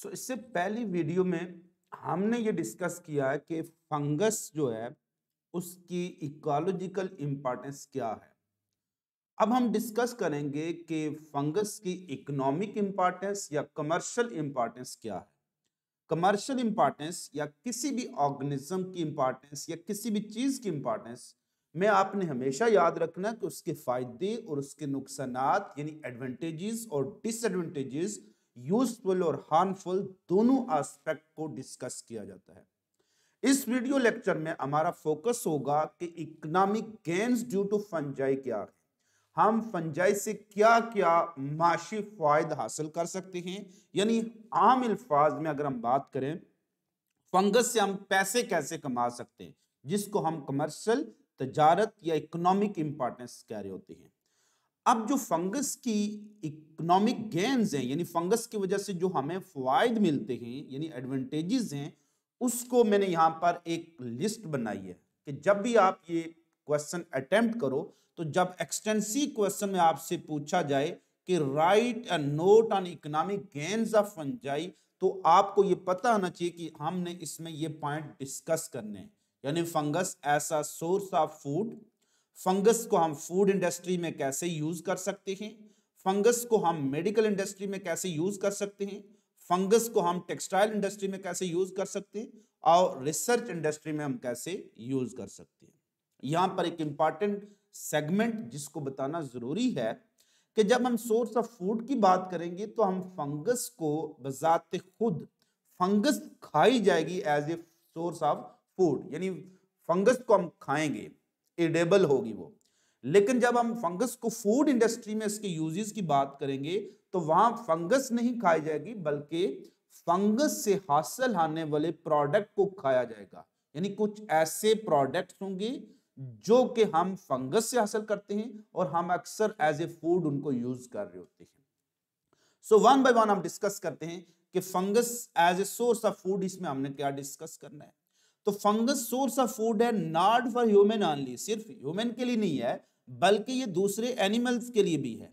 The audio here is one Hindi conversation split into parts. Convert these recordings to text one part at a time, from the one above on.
इससे पहली वीडियो में हमने ये डिस्कस किया है कि फंगस जो है उसकी इकोलॉजिकल इम्पोर्टेंस क्या है। अब हम डिस्कस करेंगे कि फंगस की इकोनॉमिक इम्पोर्टेंस या कमर्शियल इम्पोर्टेंस क्या है। कमर्शियल इम्पोर्टेंस या किसी भी ऑर्गेनिज्म की इम्पोर्टेंस या किसी भी चीज की इम्पोर्टेंस में आपने हमेशा याद रखना कि उसके फायदे और उसके नुकसानात यानी एडवांटेजेस और डिसएडवांटेजेस, यूजफुल और हार्मफुल दोनों एस्पेक्ट को डिस्कस किया जाता है। इस वीडियो लेक्चर में हमारा फोकस होगा कि economic gains due to fungi क्या है। हम फंजाई से क्या क्या माशी फायदा हासिल कर सकते हैं, यानी आम अल्फाज में अगर हम बात करें फंगस से हम पैसे कैसे कमा सकते हैं, जिसको हम कमर्शियल तजारत या इकोनॉमिक इंपॉर्टेंस कह रहे होते हैं। अब जो फंगस की इकोनॉमिक गेन्स हैं, यानी फंगस की वजह से जो हमें फायदे मिलते हैं यानी एडवांटेजेस हैं, उसको मैंने यहां पर एक लिस्ट बनाई है कि जब भी आप ये क्वेश्चन अटेम्प्ट करो तो जब एक्सटेंसिव क्वेश्चन में आपसे पूछा जाए कि right a note on economic gains of fungi, तो आपको ये पता होना चाहिए कि हमने इसमें ये पॉइंट डिस्कस करने हैं। यानी फंगस ऐसा सोर्स ऑफ फूड, फंगस को हम फूड इंडस्ट्री में कैसे यूज कर सकते हैं, फंगस को हम मेडिकल इंडस्ट्री में कैसे यूज कर सकते हैं, फंगस को हम टेक्सटाइल इंडस्ट्री में कैसे यूज कर सकते हैं और रिसर्च इंडस्ट्री में हम कैसे यूज कर सकते हैं। यहां पर एक इंपॉर्टेंट सेगमेंट जिसको बताना जरूरी है कि जब हम सोर्स ऑफ फूड की बात करेंगे तो हम फंगस को बजाते खुद फंगस खाई जाएगी as a source of food, यानी फंगस को हम खाएंगे, एडेबल होगी वो। लेकिन जब हम फंगस को फूड इंडस्ट्री में इसके यूजेस की बात करेंगे तो वहां फंगस नहीं खाई जाएगी बल्कि फंगस से हासिल होने वाले प्रोडक्ट को खाया जाएगा। यानी कुछ ऐसे प्रोडक्ट्स होंगे जो कि हम फंगस से हासिल करते हैं और हम अक्सर एज ए फूड उनको यूज कर रहे होते हैं। सो वन बाय वन हम डिस्कस करते हैं कि fungus as a source of food, इसमें हमने क्या डिस्कस करना है। तो फंगस सोर्स ऑफ फूड है नॉट फॉर ह्यूमन ओनली, सिर्फ ह्यूमन के लिए नहीं है बल्कि ये दूसरे एनिमल्स के लिए भी है।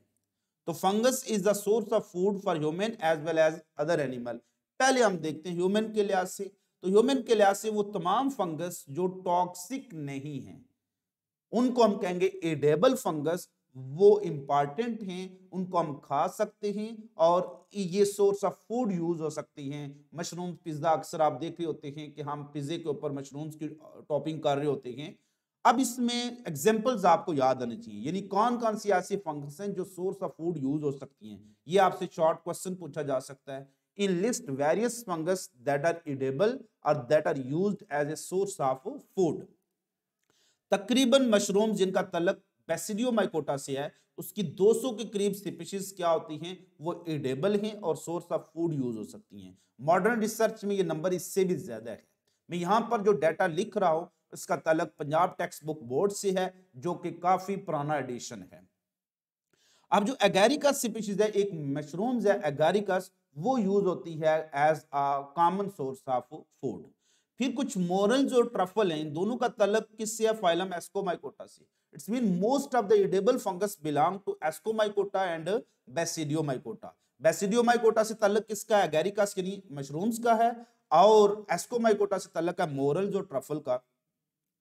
तो fungus is the source of food for human as well as other animal. पहले हम देखते हैं ह्यूमन के लिहाज से। तो ह्यूमन के लिहाज से वो तमाम फंगस जो टॉक्सिक नहीं है उनको हम कहेंगे एडेबल फंगस, वो इंपॉर्टेंट हैं, उनको हम खा सकते हैं और ये सोर्स ऑफ फूड यूज हो सकती हैं। मशरूम पिज्जा अक्सर आप देख रहे होते हैं कि हम पिज्जे के ऊपर मशरूम्स की टॉपिंग कर रहे होते हैं। अब इसमें एग्जांपल्स आपको याद आने चाहिए, यानी कौन कौन सी ऐसी फंगस हैं जो सोर्स ऑफ फूड यूज हो सकती हैं। ये आपसे शॉर्ट क्वेश्चन पूछा जा सकता है। In list various fungus that are edible और that are used as a source of food. तकरीबन मशरूम जिनका तल्लुक बेसिडियोमाइकोटा से है, उसकी 200 के करीब स्पीशीज क्या होती हैं, वो एडेबल हैं और सोर्स ऑफ फूड यूज हो सकती हैं। मॉडर्न रिसर्च में ये नंबर इससे भी ज्यादा है। मैं यहां पर जो डाटा लिख रहा हूं इसका तल्लुक पंजाब टेक्स्ट बुक बोर्ड से है, जो कि काफी पुराना एडिशन है। अब जो एगेरिकस स्पीशीज है, एक मशरूम्स है एगेरिकस, वो यूज होती है as a common source of food. फिर कुछ मोरल्स और ट्रफल हैं, इन दोनों का तल्लुक किससे है, फाइलम एस्कोमाइकोटा से। It's mean most of the edible fungus belong to Ascomycota and Basidiomycota. Basidiomycota से तल्लुक किसका है, एगेरिकस यानी मशरूम्स का है, और एस्कोमाइकोटा से तल्लुक है मोरल्स और ट्रफल का।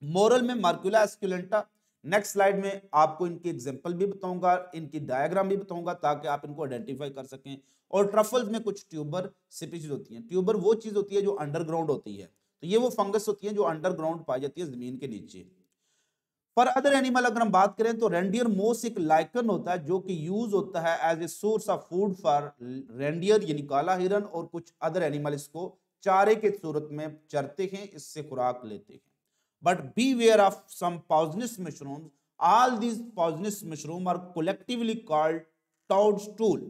मोरल में मार्कुला एस्कुलेंटा। नेक्स्ट स्लाइड में आपको इनकी एग्जांपल भी बताऊंगा, इनकी डायग्राम भी बताऊंगा ताकि आप इनको आइडेंटिफाई कर सकें। और ट्रफल्स में कुछ ट्यूबर स्पीशीज होती हैं। ट्यूबर वो चीज होती है जो अंडरग्राउंड होती है, तो ये वो फंगस होती है जो अंडरग्राउंड पाई जाती है जमीन के नीचे। फॉर अदर एनिमल अगर हम बात करें तो रेंडियर मोस एक लाइकन होता है जो कि यूज होता है as a source of food for reindeer यानी काला हिरन, और कुछ अदर एनिमल इसको चारे के सूरत में चरते हैं, इससे खुराक लेते हैं। But beware of some poisonous mushrooms. All these poisonous mushrooms are collectively called toadstool.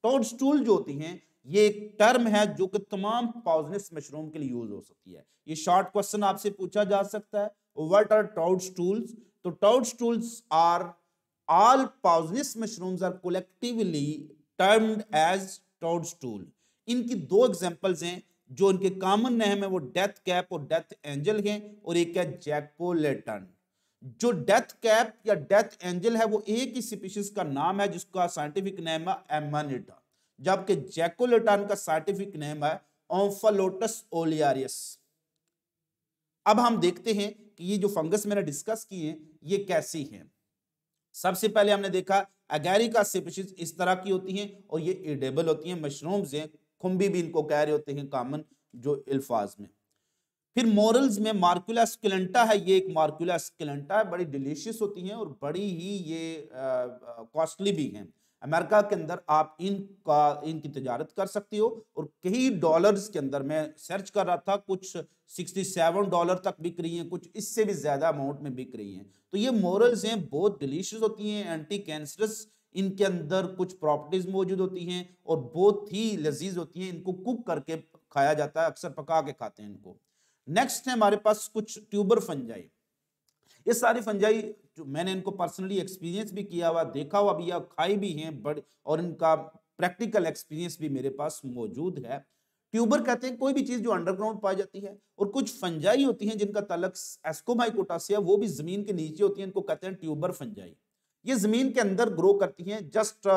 Toadstool जो होती हैं ये एक टर्म है जो कि तमाम पॉइजनस मशरूम के लिए यूज हो सकती है। ये शॉर्ट क्वेश्चन आपसे पूछा जा सकता है, व्हाट आर toadstools? तो toadstools are all poisonous mushrooms are collectively termed as toadstool. इनकी दो एग्जांपल्स हैं जो इनके कॉमन नेम है, वो डेथ कैप और डेथ एंजल हैं, और एक है जैकोलेटन। जो डेथ कैप या डेथ एंजल है वो एक ही स्पीशीज का नाम है जिसका साइंटिफिक नेम है एमानिटा। जबकि जैकोलेटान का साइंटिफिक नेम है ओम्फालोटस ओलियारियस। अब हम देखते हैं कि ये जो फंगस मैंने डिस्कस की है ये कैसी हैं। सबसे पहले हमने देखा एगैरिका स्पीशीज इस तरह की होती हैं और ये एडेबल होती हैं, मशरूम्स हैं, खुम्बी भी इनको कह रहे होते हैं कॉमन जो अल्फाज में। फिर मोरल्स में मार्कुला स्केलेंटा है, ये एक मार्कुला स्केलेंटा है, बड़ी डिलीशियस होती हैं और बड़ी ही ये कॉस्टली भी हैं। अमेरिका के अंदर आप इनकी तजारत कर सकते हो और कई डॉलर्स के अंदर, मैं सर्च कर रहा था, कुछ $67 तक बिक रही हैं, कुछ इससे भी ज्यादा अमाउंट में बिक रही हैं। तो ये मोरल्स हैं, बहुत डिलीशियस होती हैं, एंटी कैंसरस इनके अंदर कुछ प्रॉपर्टीज मौजूद होती हैं और बहुत ही लजीज होती हैं। इनको कुक करके खाया जाता है, अक्सर पका के खाते हैं इनको। नेक्स्ट है हमारे पास कुछ ट्यूबर फंजाई। ये सारी फंजाई जो मैंने इनको पर्सनली एक्सपीरियंस भी किया हुआ, देखा हुआ भी है, खाई भी हैं बड़े, और इनका प्रैक्टिकल एक्सपीरियंस भी मेरे पास मौजूद है। ट्यूबर कहते हैं कोई भी चीज जो अंडरग्राउंड पाई जाती है, और कुछ फंजाई होती हैं जिनका तलक एस्कोमाइकोटासिया, वो भी जमीन के नीचे होती है, इनको कहते हैं ट्यूबर फंजाई। ये जमीन के अंदर ग्रो करती हैं, जस्ट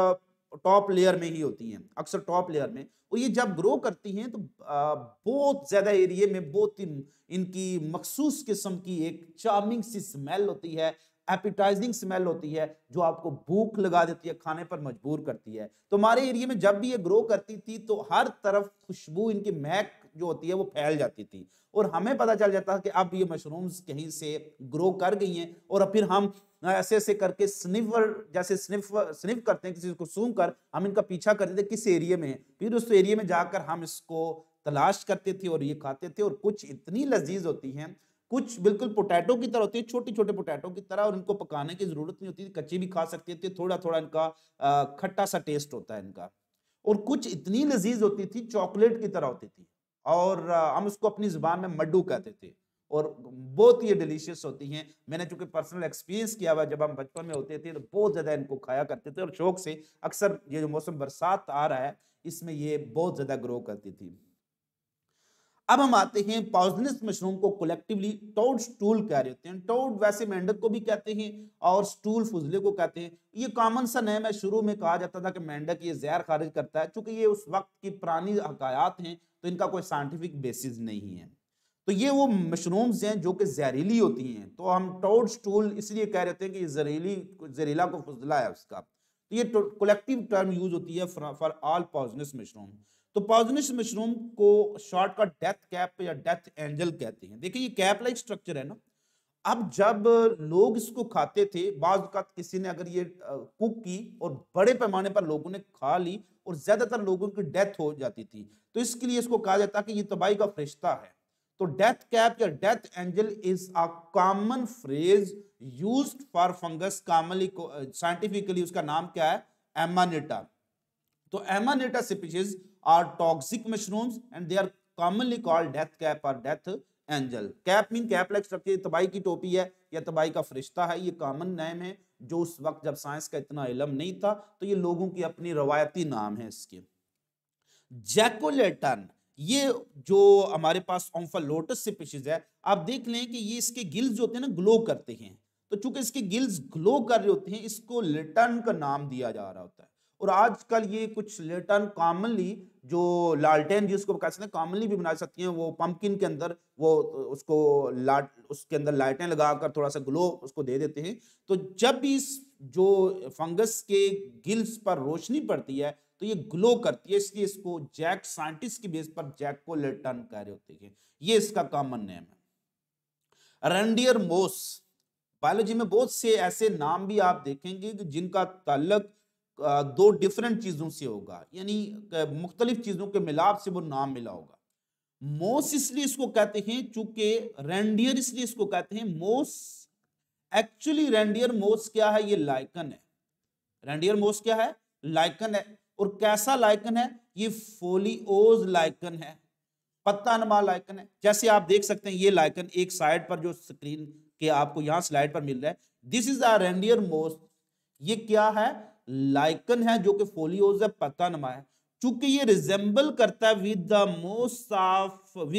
टॉप लेयर में ही होती हैं, अक्सर टॉप लेयर में। और ये जब ग्रो करती हैं तो बहुत ज्यादा एरिया में बहुत ही इनकी मखसूस किस्म की एक चार्मिंग सी स्मेल होती है, एपिटाइजिंग स्मेल होती है, जो आपको भूख लगा देती है, खाने पर मजबूर करती है। तो हमारे एरिया में जब भी ये ग्रो करती थी तो हर तरफ खुशबू, इनकी महक जो होती है वो फैल जाती थी, और हमें पता चल जाता है कि अब ये मशरूम्स कहीं से ग्रो कर गई हैं। और फिर हम ऐसे ऐसे करके स्निफर जैसे स्निफ करते हैं, किसी को सूंघ कर हम इनका पीछा करते थे किस एरिया में है, फिर उस एरिया में जाकर हम इसको तलाश करते थे और ये खाते थे। और कुछ इतनी लजीज होती हैं, कुछ बिल्कुल पोटैटो की तरह होती है, छोटे छोटे पोटैटो की तरह, और इनको पकाने की जरूरत नहीं होती, कच्ची भी खा सकते थे, थोड़ा थोड़ा इनका खट्टा सा टेस्ट होता है इनका। और कुछ इतनी लजीज होती थी, चॉकलेट की तरह होती थी, और हम उसको अपनी जुबान में मड्डू कहते थे, और बहुत ही डिलीशियस होती हैं। मैंने चूंकि पर्सनल एक्सपीरियंस किया हुआ, जब हम बचपन में होते थे तो बहुत ज्यादा इनको खाया करते थे, और शौक से। अक्सर ये जो मौसम बरसात आ रहा है इसमें ये बहुत ज्यादा ग्रो करती थी। अब हम आते हैं पॉइजनस मशरूम को कलेक्टिवली टोड स्टूल कह रहे होते हैं। टोड वैसे मेंढक को भी कहते हैं और स्टूल फुजले को कहते हैं। ये कॉमन सा नेम है, शुरू में कहा जाता था कि मेंढक ये जहर खारिज करता है। चूंकि ये उस वक्त की पुरानी हकायात हैं तो इनका कोई साइंटिफिक बेसिस नहीं है। तो ये वो मशरूम्स हैं जो कि जहरीली होती हैं, तो हम टोड स्टूल इसलिए कह रहे हैं कि जहरीला को फुजला है उसका। तो ये कलेक्टिव टर्म यूज होती है फॉर ऑल पॉइजनस मशरूम। तो पॉइजनस मशरूम को शॉर्टकट डेथ कैप या डेथ एंजल कहते हैं। देखिए ये कैप लाइक स्ट्रक्चर है ना। अब जब लोग इसको खाते थे, बाज़ औक़ात किसी ने अगर ये कुक की और बड़े पैमाने पर लोगों ने खा ली और ज्यादातर लोगों की डेथ हो जाती थी, तो इसके लिए इसको कहा जाता है कि ये तबाही का फरिश्ता है। तो डेथ कैप या death angel is a common phrase used for fungus, commonly scientifically उसका नाम क्या है, एमानेटा। तो एमानेटा species are toxic mushrooms and they are commonly called death cap or death angel. Cap mean cap like structure, तबाही की टोपी है या तबाही का फरिश्ता है। ये कॉमन नेम है जो उस वक्त जब साइंस का इतना इल्म नहीं था, तो ये लोगों की अपनी रवायती नाम है इसके। जैकोलेटन, ये जो हमारे पास ओम्फालोटस स्पीशीज है, आप देख लें कि ये इसके गिल्स जो होते हैं ना ग्लो करते हैं। तो चूंकि इसके गिल्स ग्लो कर रहे होते हैं, इसको लेटन का नाम दिया जा रहा होता है। और आजकल ये कुछ लेटन कॉमनली जो लालटेन जिसको कह सकते हैं कॉमनली भी बना सकती हैं, वो पंपकिन के अंदर वो उसको उसके अंदर लाइटें लगाकर थोड़ा सा ग्लो उसको दे देते हैं। तो जब भी इस जो फंगस के गिल्स पर रोशनी पड़ती है तो ये ग्लो करती है, इसलिए इसको जैक साइंटिस्ट की बेस पर जैकोलेटन कह रहे होते हैं। ये इसका कॉमन नेम है। रेंडियर मोस, बायोलॉजी में बहुत से ऐसे नाम भी आप देखेंगे जिनका ताल्लुक दो डिफरेंट चीजों से होगा, यानी मुख्तलिफ चीजों के मिलाप से वो नाम मिला होगा। मोस इसलिए इसको कहते हैं चूंकि, रेंडियर इसलिए इसको कहते हैं मोस, एक्चुअली रेंडियर मोस क्या है, ये लाइकन है। रेंडियर मोस क्या है, लाइकन है। और कैसा लाइकन है, ये फोलियोज लाइकन है, पत्ता नमा लाइकन है। जैसे आप देख सकते हैं ये लाइकन एक साइड पर जो स्क्रीन के आपको यहां स्लाइड पर मिल रहा है, दिस इज अ रेंडियर मोस। ये क्या है, लाइकन है जो कि फोलियोज है, पत्ता नमा है। चूंकि ये रिजेंबल करता है विद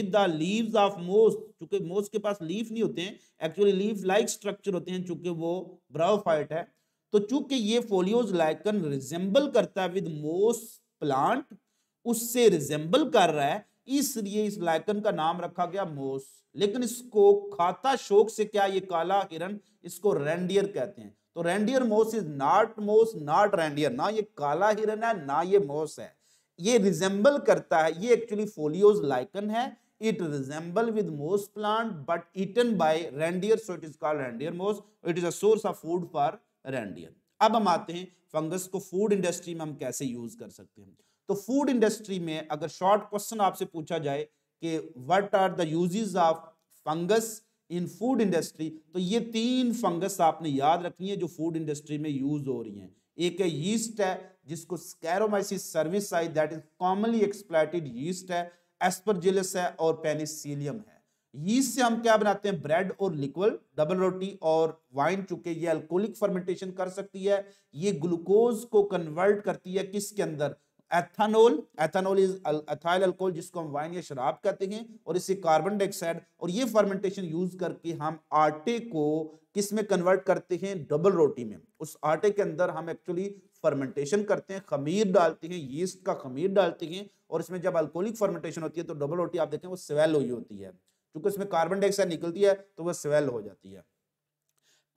द लीव्स ऑफ मोस, चूंकि मोस के पास लीफ नहीं होते हैं, एक्चुअली लीफ लाइक स्ट्रक्चर होते हैं, चूंकि वो ब्रायोफाइट है। तो चूंकि ये फोलियोज लाइकन रिजेंबल करता है विद मोस प्लांट उससे रिजेंबल कर रहा है, इसलिए इस लाइकन का नाम रखा गया मोस। लेकिन इसको खाता शौक से क्या, ये काला हिरन, इसको रेंडियर कहते हैं। तो रेंडियर मोस इज नॉट मोस नॉट रेंडियर, ना ये काला हिरन है ना ये मोस है, ये रिजेंबल करता है, ये एक्चुअली फोलियोज लाइकन है। It resemble with moss plant but eaten by reindeer, so it is called reindeer moss. It is a source of food for reindeer. अब हम आते हैं फंगस को फूड इंडस्ट्री में हम कैसे यूज कर सकते हैं। तो फूड इंडस्ट्री में अगर शॉर्ट क्वेश्चन आपसे पूछा जाए कि what are the uses of fungus in food industry, तो ये 3 फंगस आपने याद रखनी है जो फूड इंडस्ट्री में यूज हो रही हैं। एक है यीस्ट है, जिसको saccharomyces cerevisiae, that is commonly exploited yeast है, एस्परजिलस है और पेनिसिलियम है। यीस्ट से हम क्या बनाते हैं, ब्रेड और लिक्विड, डबल रोटी और वाइन, चूंकि ये अल्कोहलिक फर्मेंटेशन कर सकती है, ये ग्लूकोज को कन्वर्ट करती है किसके अंदर, ethanol. Ethanol is ethyl alcohol, जिसको हम वाइन या शराब कहते हैं, और इससे कार्बन डाइऑक्साइड, और ये फर्मेंटेशन यूज करके हम आटे को किस में कन्वर्ट करते हैं, डबल रोटी में। उस आटे के अंदर हम एक्चुअली फर्मेंटेशन करते हैं, खमीर डालते हैं, यीस्ट का खमीर डालते हैं, और इसमें जब अल्कोहलिक फर्मेंटेशन होती है तो डबल रोटी आप देखें वो स्वेल हुई होती है, क्योंकि उसमें कार्बन डाइऑक्साइड निकलती है तो वह स्वेल हो जाती है।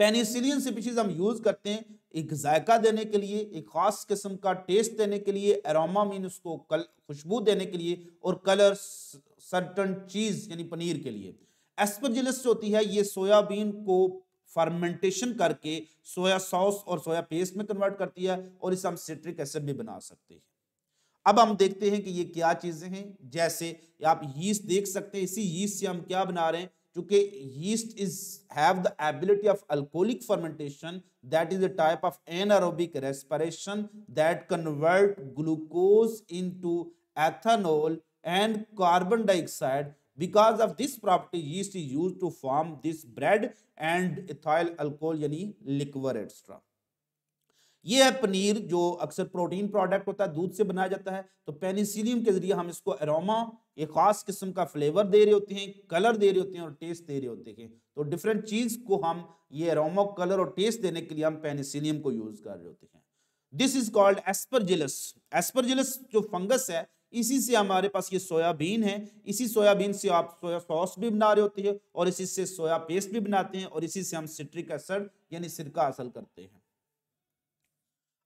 पेनिसिलियन स्पीशीज हम यूज करते हैं एक जायका देने के लिए, एक खास किस्म का टेस्ट देने के लिए, एरोमा मीन उसको खुशबू देने के लिए, और कलर सर्टन चीज यानी पनीर के लिए। एस्परजिलस जो होती है ये सोयाबीन को फर्मेंटेशन करके सोया सॉस और सोया पेस्ट में कन्वर्ट करती है, और इसे हम सिट्रिक एसिड भी बना सकते हैं। अब हम देखते हैं कि ये क्या चीजें हैं। जैसे आप यीस्ट देख सकते हैं, इसी यीस्ट से हम क्या बना रहे हैं, क्योंकि yeast is have the ability of alcoholic fermentation, that is a type of anaerobic respiration that convert glucose into ethanol and carbon dioxide. Because of this property, yeast is used to form this bread and ethyl alcohol यानी liquor etc. ये है पनीर जो अक्सर प्रोटीन प्रोडक्ट होता है, दूध से बनाया जाता है। तो पेनिसिलियम के जरिए हम इसको एरोमा, एक खास किस्म का फ्लेवर दे रहे होते हैं, कलर दे रहे होते हैं और टेस्ट दे रहे होते हैं। तो डिफरेंट चीज को हम ये एरोमा, कलर और टेस्ट देने के लिए हम पेनिसिलियम को यूज कर रहे होते हैं। This is called Aspergillus. Aspergillus जो फंगस है, इसी से हमारे पास ये सोयाबीन है, इसी सोयाबीन से आप सोया सॉस भी बना रहे होते हैं, और इसी से सोया पेस्ट भी बनाते हैं, और इसी से हम सिट्रिक एसिड यानी सिरका हासिल करते हैं।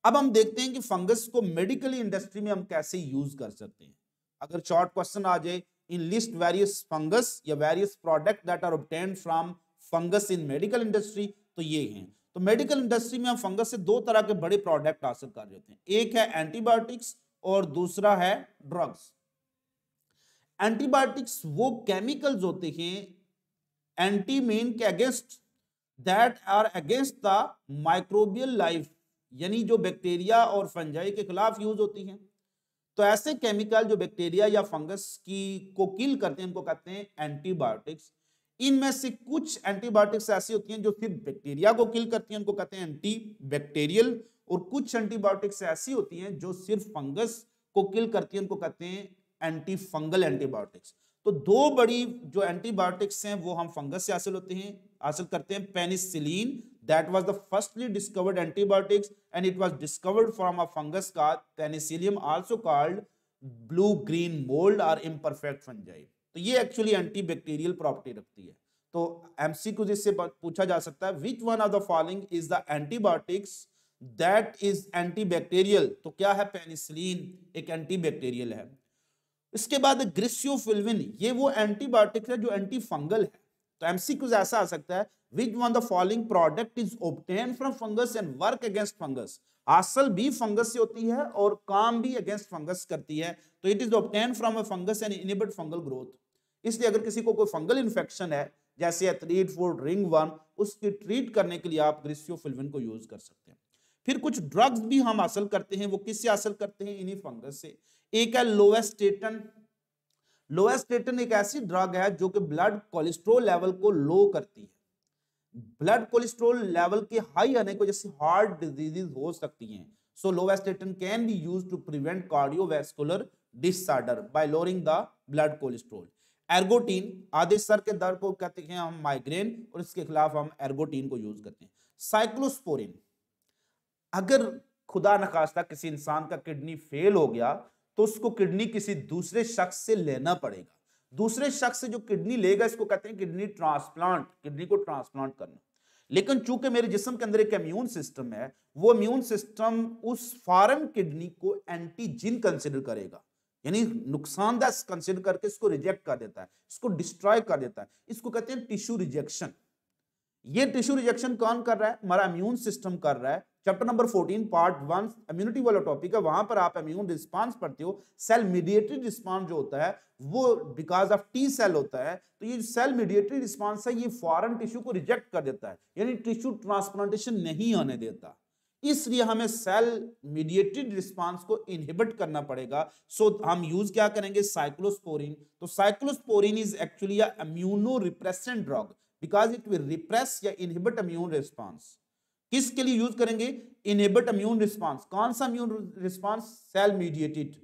अब हम देखते हैं कि फंगस को मेडिकल इंडस्ट्री में हम कैसे यूज कर सकते हैं। अगर शॉर्ट क्वेश्चन आ जाए, इन लिस्ट वेरियस फंगस या various product that are obtained from fungus in medical industry, तो ये हैं। तो मेडिकल इंडस्ट्री में हम फंगस से 2 तरह के बड़े प्रोडक्ट हासिल कर रहे होते हैं, एक है एंटीबायोटिक्स और दूसरा है ड्रग्स। एंटीबायोटिक्स वो केमिकल्स होते हैं एंटी मीन के against, that are against the microbial life, यानी जो बैक्टीरिया और फंजाई के खिलाफ यूज होती हैं। तो ऐसे केमिकल जो बैक्टीरिया या फंगस की को किल करते हैं उनको कहते हैं एंटीबायोटिक्स। इनमें से कुछ एंटीबायोटिक्स ऐसी होती हैं जो सिर्फ बैक्टीरिया को किल करती हैं, उनको कहते हैं एंटी बैक्टीरियल, और कुछ एंटीबायोटिक्स ऐसी होती हैं जो सिर्फ फंगस को किल करती हैं, उनको कहते हैं एंटी फंगल एंटीबायोटिक्स। तो 2 बड़ी जो एंटीबायोटिक्स हैं वो हम फंगस से हासिल करते हैं। Penicillin, that was the firstly discovered antibiotics and it was discovered from a fungus called Penicillium, also called blue green mold or imperfect fungi। तो ये एक्चुअली एंटीबैक्टीरियल प्रॉपर्टी रखती है। तो एमसीक्यू जिससे पूछा जा सकता है, which one of the following is the antibiotics that is antibacterial? तो क्या है, पेनिसिलिन एक एंटीबैक्टीरियल है। इसके बाद ग्रिसियोफिल्विन, ये वो एंटीबायोटिक है जो एंटी फंगल है। तो एमसीक्यूज ऐसा आ सकता है, which one the following product is obtained from fungus and work against fungus? हासिल भी फंगस से होती है और काम भी अगेंस्ट फंगस करती है। तो it is obtained from a fungus and inhibit fungal growth। इसलिए अगर किसी को कोई फंगल इन्फेक्शन है, जैसे एथलीट फुट, रिंगवर्म, उसकी ट्रीट करने के लिए आप ग्रिसियोफिल्विन को यूज कर सकते हैं। फिर कुछ ड्रग्स भी हम हासिल करते हैं, वो किससे हासिल करते हैं, इन्हीं फंगस से। एक है लोवेस्टेटन। लोवेस्टेटन एक ऐसी ड्रग है जो कि ब्लड कोलेस्ट्रॉल लेवल को लो करती है। ब्लड कोलेस्ट्रॉल लेवल के हाई आने की वजह से हार्ट डिजीजेस हो सकती हैं। So lovastatin can be used to prevent cardiovascular disorder by lowering the blood cholesterol. Ergotine, आधे सर के दर्द को कहते हैं हम माइग्रेन, और इसके खिलाफ हम एर्गोटीन को यूज करते हैं। साइक्लोस्पोरिन, अगर खुदा न खास्ता किसी इंसान का किडनी फेल हो गया तो उसको किडनी किसी दूसरे शख्स से लेना पड़ेगा। दूसरे शख्स से जो किडनी लेगा इसको कहते हैं किडनी ट्रांसप्लांट, किडनी को ट्रांसप्लांट करना। लेकिन चूंकि मेरे जिस्म के अंदर एक इम्यून सिस्टम है, वो इम्यून सिस्टम उस फॉरेन किडनी को एंटीजिन कंसिडर करेगा, यानी नुकसानदायक कंसिडर करके इसको रिजेक्ट कर देता है, इसको डिस्ट्रॉय कर देता है। इसको कहते हैं टिश्यू रिजेक्शन। ये टिश्यू रिजेक्शन कौन कर रहा है? हमारा इम्यून सिस्टम कर रहा है। चैप्टर नंबर 14 पार्ट 1 इम्यूनिटी वाला टॉपिक है, वहां पर आप इम्यून रिस्पांस पढ़ते हो। सेल मीडिएटेड रिस्पांस जो होता है वो बिकॉज ऑफ टी सेल होता है। तो ये सेल मीडिएटेड रिस्पांस है, ये फॉरेन टिश्यू को रिजेक्ट कर देता है, यानी टिश्यू ट्रांसप्लांटेशन नहीं होने देता। इसलिए हमें सेल मीडिएटेड रिस्पांस को इनहिबिट करना पड़ेगा। सो हम यूज क्या करेंगे? साइक्लोस्पोरिन। तो cyclosporine is actually a immuno repressant drug because it will repress या इनहिबिट इम्यून रिस्पांस। किसके लिए यूज करेंगे? Inhibit immune response. कौन सा इम्यून रिस्पांस? Cell mediated.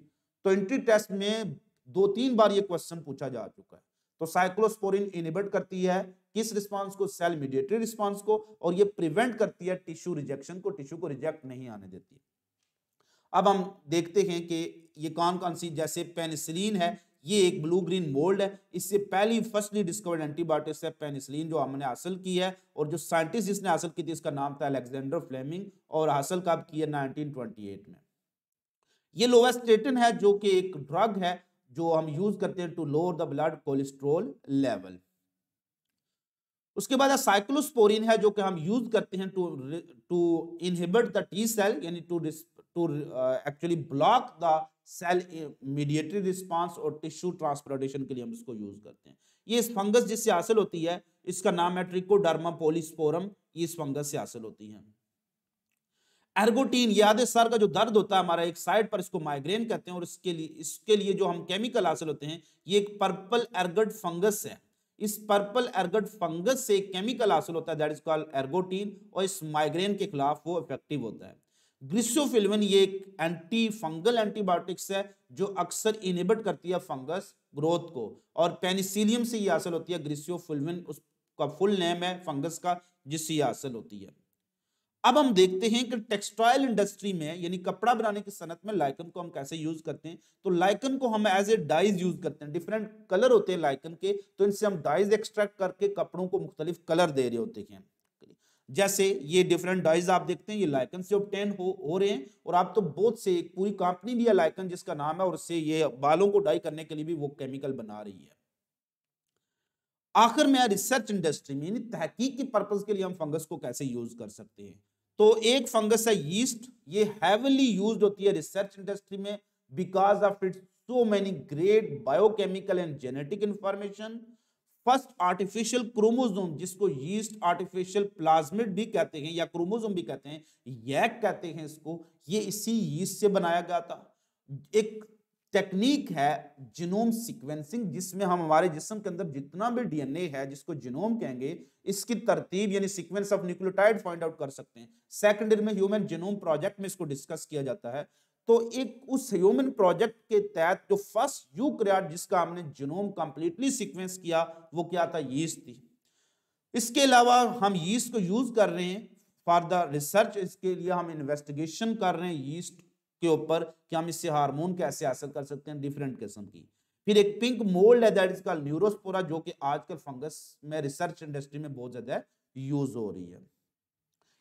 तो एंट्री टेस्ट में 2-3 बार ये क्वेश्चन पूछा जा चुका है। तो साइक्लोस्पोरिन इनहिबिट करती है किस रिस्पांस को? सेल मीडिएटेड रिस्पांस को, और ये प्रिवेंट करती है टिश्यू रिजेक्शन को, टिश्यू को रिजेक्ट नहीं आने देती। अब हम देखते हैं कि ये कौन कौन सी, जैसे पेनिसिलिन है, ये एक ब्लू ग्रीन मोल्ड है। इससे पहली फर्स्टली डिस्कवर्ड एंटीबायोटिक्स है पेनिसिलिन, जो हमने हासिल की है, और जो साइंटिस्ट जिसने हासिल की थी इसका नाम था अलेक्जेंडर फ्लेमिंग, और हासिल कब की है? 1928 में। ये लोवेस्टेटिन है जो कि एक ड्रग है जो हम यूज करते हैं to lower the blood cholesterol level. उसके बाद साइक्लोस्पोरिन है जो कि हम यूज करते हैं to inhibit the T cell, यानी to actually block the cell mediated response, और टिश्यू ट्रांसप्लांटेशन के लिए हम इसको यूज करते हैं। ये इस फंगस जिससे हासिल होती है इसका नाम है ट्रिकोडर्मा पॉलीस्पोरम, ये इस फंगस से हासिल होती है। एर्गोटीन, ये आधे सर का जो दर्द होता है हमारा एक साइड पर, इसको माइग्रेन कहते हैं, और इसके लिए जो हम केमिकल हासिल होते हैं, ये एक पर्पल एर्गट फंगस है। इस पर्पल एर्गट फंगस से केमिकल हासिल होता है दैट इज कॉल्ड एर्गोटीन, और इस माइग्रेन के खिलाफ वो इफेक्टिव होता है। ग्लिसोफिल्विन ये एक एंटी फंगल एंटीबायोटिक्स है जो अक्सर इनहिबिट करती है फंगस ग्रोथ को, और पेनिसिलियम से ये हासिल होती है। ग्लिसोफिल्विन उसका फुल नेम है फंगस का जिससे ये हासिल होती है। अब हम देखते हैं कि टेक्सटाइल इंडस्ट्री में, यानी कपड़ा बनाने की सनत में, लाइकन को हम कैसे यूज करते हैं। तो लाइकन को हम एज ए डाइज यूज करते हैं। डिफरेंट कलर होते हैं लाइकन के, तो इनसे हम डाइज एक्सट्रैक्ट करके कपड़ों को मुख्तलिफ कलर दे रहे होते हैं। जैसे ये डिफरेंट डाइज आप देखते हैं, ये लाइकन से ऑब्टेन हो रहे हैं, और आप तो बहुत से, एक पूरी कंपनी भी है लाइकन जिसका नाम है, और उससे ये बालों को डाई करने के लिए भी वो केमिकल बना रही है। आखिर में रिसर्च इंडस्ट्री में, यानी तहकीक के पर्पस के लिए हम फंगस को कैसे यूज कर सकते हैं। तो एक फंगस है यीस्ट, ये हैवीली यूज्ड होती है रिसर्च इंडस्ट्री में because of it's so many great biochemical and genetic information. First artificial chromosome, जिसको यीस्ट आर्टिफिशियल प्लाज्मिड भी कहते हैं या क्रोमोसोम भी कहते हैं, यैक कहते हैं इसको, ये इसी यीस्ट से बनाया गया था। एक टेक्निक है जीनोम सीक्वेंसिंग, जिसमें हम हमारे जिस्म के अंदर जितना भी डीएनए है जिसको जीनोम कहेंगे, इसकी तरतीब यानी sequence of nucleotide find out कर सकते हैं। सेकेंड ईयर में ह्यूमन जीनोम प्रोजेक्ट में इसको डिस्कस किया जाता है। तो एक उस ह्यूमन प्रोजेक्ट के तहत जो फर्स्ट यूकैरियोट जिसका हमने जीनोम कंप्लीटली सीक्वेंस किया वो क्या था? यीस्ट थी। इसके अलावा हम यीस्ट को यूज कर रहे हैं फॉर द रिसर्च, इसके लिए हम इन्वेस्टिगेशन कर रहे हैं यीस्ट के ऊपर कि हम इससे हार्मोन कैसे हासिल कर सकते हैं डिफरेंट किस्म की। फिर एक पिंक मोल्ड है दैट इज कॉल्ड न्यूरोस्पोरा, जो कि आजकल फंगस में रिसर्च इंडस्ट्री में बहुत ज्यादा यूज हो रही है।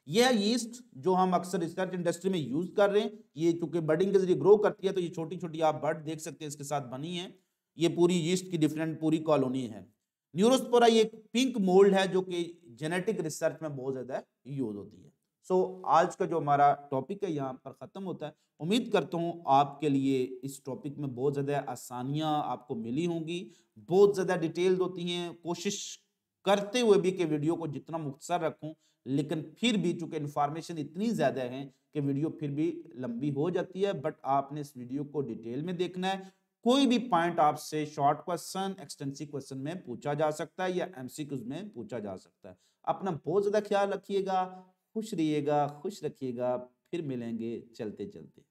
यह यीस्ट जो हम अक्सर रिसर्च इंडस्ट्री में यूज कर रहे हैं, ये चूंकि बडिंग के जरिए ग्रो करती है, तो ये छोटी छोटी आप बड देख सकते हैं इसके साथ बनी है। ये पूरी यीस्ट की डिफरेंट पूरी कॉलोनी है। न्यूरोस्पोरा ये पिंक मोल्ड है जो कि जेनेटिक रिसर्च में बहुत ज्यादा यूज होती है। सो आज का जो हमारा टॉपिक है यहाँ पर खत्म होता है। उम्मीद करता हूँ आपके लिए इस टॉपिक में बहुत ज्यादा आसानियां आपको मिली होंगी, बहुत ज्यादा डिटेल्ड होती हैं। कोशिश करते हुए भी कि वीडियो को जितना मुख्तसर रखूं, लेकिन फिर भी चूंकि इन्फॉर्मेशन इतनी ज्यादा है कि वीडियो फिर भी लंबी हो जाती है। बट आपने इस वीडियो को डिटेल में देखना है। कोई भी पॉइंट आपसे शॉर्ट क्वेश्चन, एक्सटेंसिव क्वेश्चन में पूछा जा सकता है या एमसीक्यूज में पूछा जा सकता है। अपना बहुत ज्यादा ख्याल रखिएगा, खुश रहिएगा, खुश रखिएगा। फिर मिलेंगे चलते चलते।